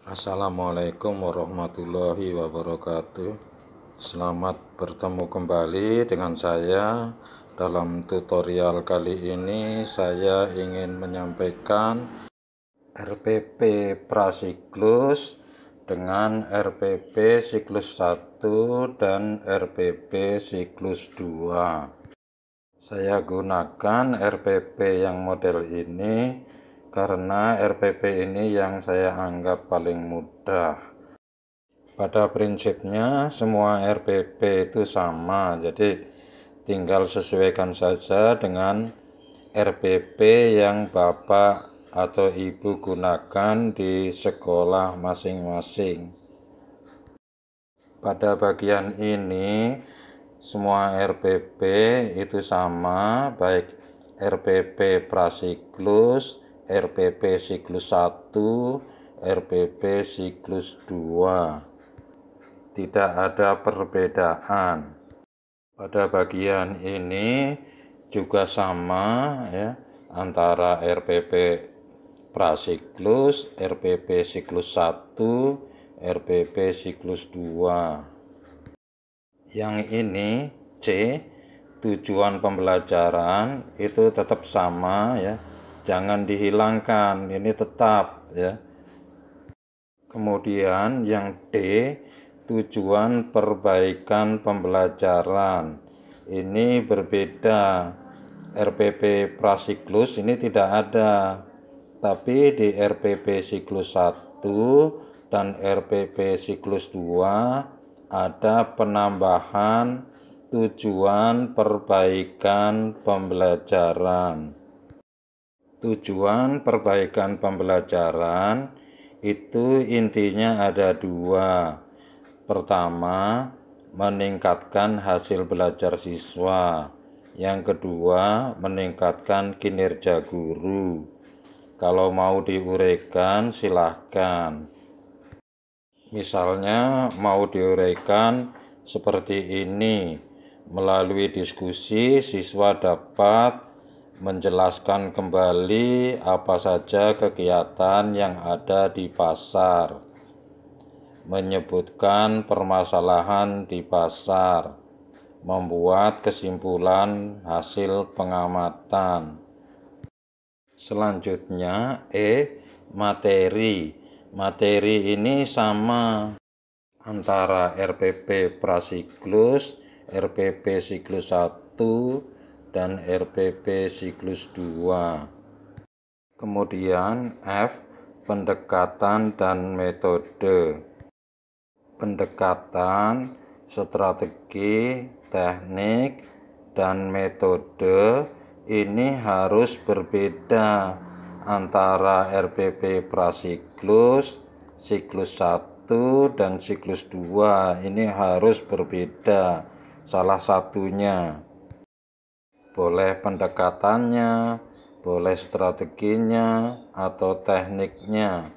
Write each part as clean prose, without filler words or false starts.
Assalamualaikum warahmatullahi wabarakatuh. Selamat bertemu kembali dengan saya. Dalam tutorial kali ini saya ingin menyampaikan RPP prasiklus dengan RPP siklus 1 dan RPP siklus 2. Saya gunakan RPP yang model ini karena RPP ini yang saya anggap paling mudah. Pada prinsipnya semua RPP itu sama, jadi tinggal sesuaikan saja dengan RPP yang Bapak atau Ibu gunakan di sekolah masing-masing. Pada bagian ini semua RPP itu sama, baik RPP prasiklus, RPP siklus 1, RPP siklus 2. Tidak ada perbedaan. Pada bagian ini juga sama ya, antara RPP prasiklus, RPP siklus 1, RPP siklus 2. Yang ini C, tujuan pembelajaran itu tetap sama ya, jangan dihilangkan, ini tetap ya. Kemudian yang D, tujuan perbaikan pembelajaran, ini berbeda. RPP prasiklus ini tidak ada, tapi di RPP siklus 1 dan RPP siklus 2 ada penambahan tujuan perbaikan pembelajaran. Tujuan perbaikan pembelajaran itu intinya ada dua. Pertama, meningkatkan hasil belajar siswa. Yang kedua, meningkatkan kinerja guru. Kalau mau diuraikan silahkan. Misalnya mau diuraikan seperti ini. Melalui diskusi, siswa dapat menjelaskan kembali apa saja kegiatan yang ada di pasar, menyebutkan permasalahan di pasar, membuat kesimpulan hasil pengamatan. Selanjutnya materi. Materi ini sama antara RPP prasiklus, RPP siklus 1, dan RPP siklus 2. Kemudian F, pendekatan dan metode. Pendekatan, strategi, teknik, dan metode ini harus berbeda antara RPP prasiklus, siklus 1, dan siklus 2. Ini harus berbeda salah satunya. Boleh pendekatannya, boleh strateginya, atau tekniknya.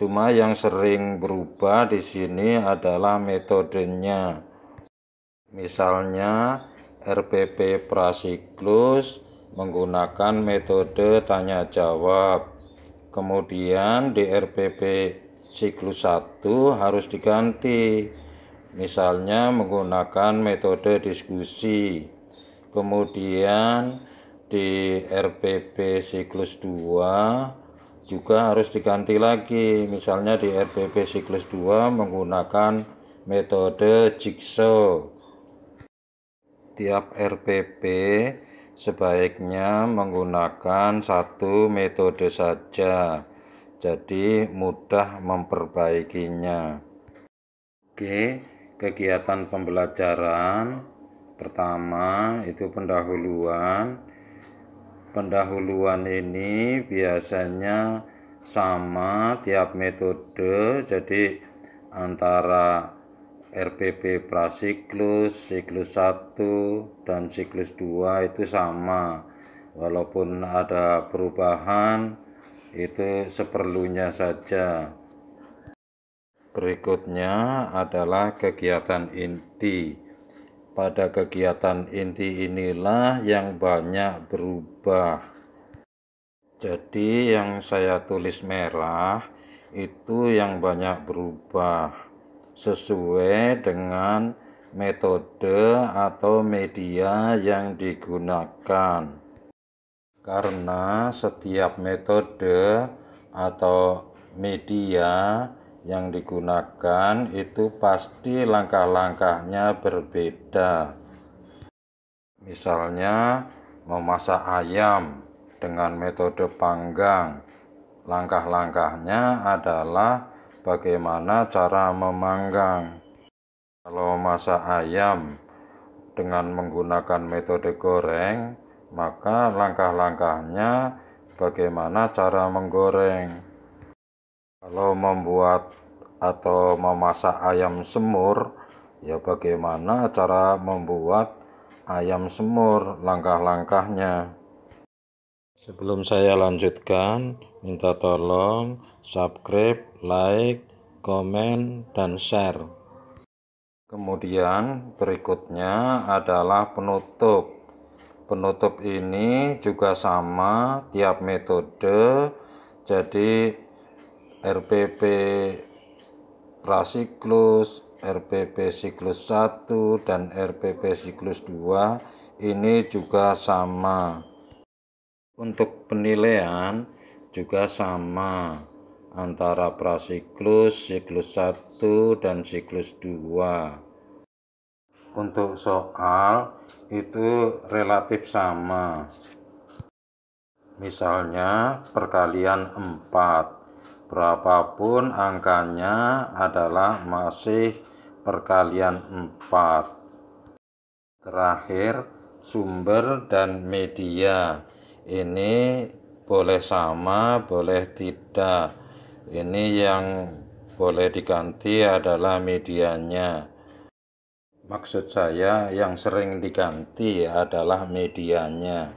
Cuma yang sering berubah di sini adalah metodenya. Misalnya RPP prasiklus menggunakan metode tanya jawab. Kemudian di RPP siklus 1 harus diganti. Misalnya menggunakan metode diskusi. Kemudian di RPP siklus 2 juga harus diganti lagi. Misalnya di RPP siklus 2 menggunakan metode jigsaw. Tiap RPP sebaiknya menggunakan satu metode saja, jadi mudah memperbaikinya. Oke, kegiatan pembelajaran pertama itu pendahuluan. Pendahuluan ini biasanya sama tiap metode, jadi antara RPP prasiklus, siklus 1, dan siklus 2 itu sama. Walaupun ada perubahan, itu seperlunya saja. Berikutnya adalah kegiatan inti. Pada kegiatan inti inilah yang banyak berubah. Jadi yang saya tulis merah itu yang banyak berubah sesuai dengan metode atau media yang digunakan. Karena setiap metode atau media yang digunakan itu pasti langkah-langkahnya berbeda. Misalnya memasak ayam dengan metode panggang, langkah-langkahnya adalah bagaimana cara memanggang. Kalau masak ayam dengan menggunakan metode goreng, maka langkah-langkahnya bagaimana cara menggoreng. Kalau membuat atau memasak ayam semur, ya bagaimana cara membuat ayam semur, langkah-langkahnya. Sebelum saya lanjutkan, minta tolong subscribe, like, komen, dan share. Kemudian berikutnya adalah penutup. Penutup ini juga sama tiap metode, jadi RPP prasiklus, RPP siklus 1, dan RPP siklus 2 ini juga sama. Untuk penilaian juga sama antara prasiklus, siklus 1, dan siklus 2. Untuk soal itu relatif sama. Misalnya perkalian 4. Berapapun angkanya adalah masih perkalian 4. Terakhir, sumber dan media. Ini boleh sama, boleh tidak. Ini yang boleh diganti adalah medianya. Maksud saya yang sering diganti adalah medianya.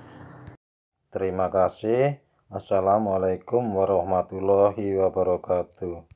Terima kasih. Assalamualaikum warahmatullahi wabarakatuh.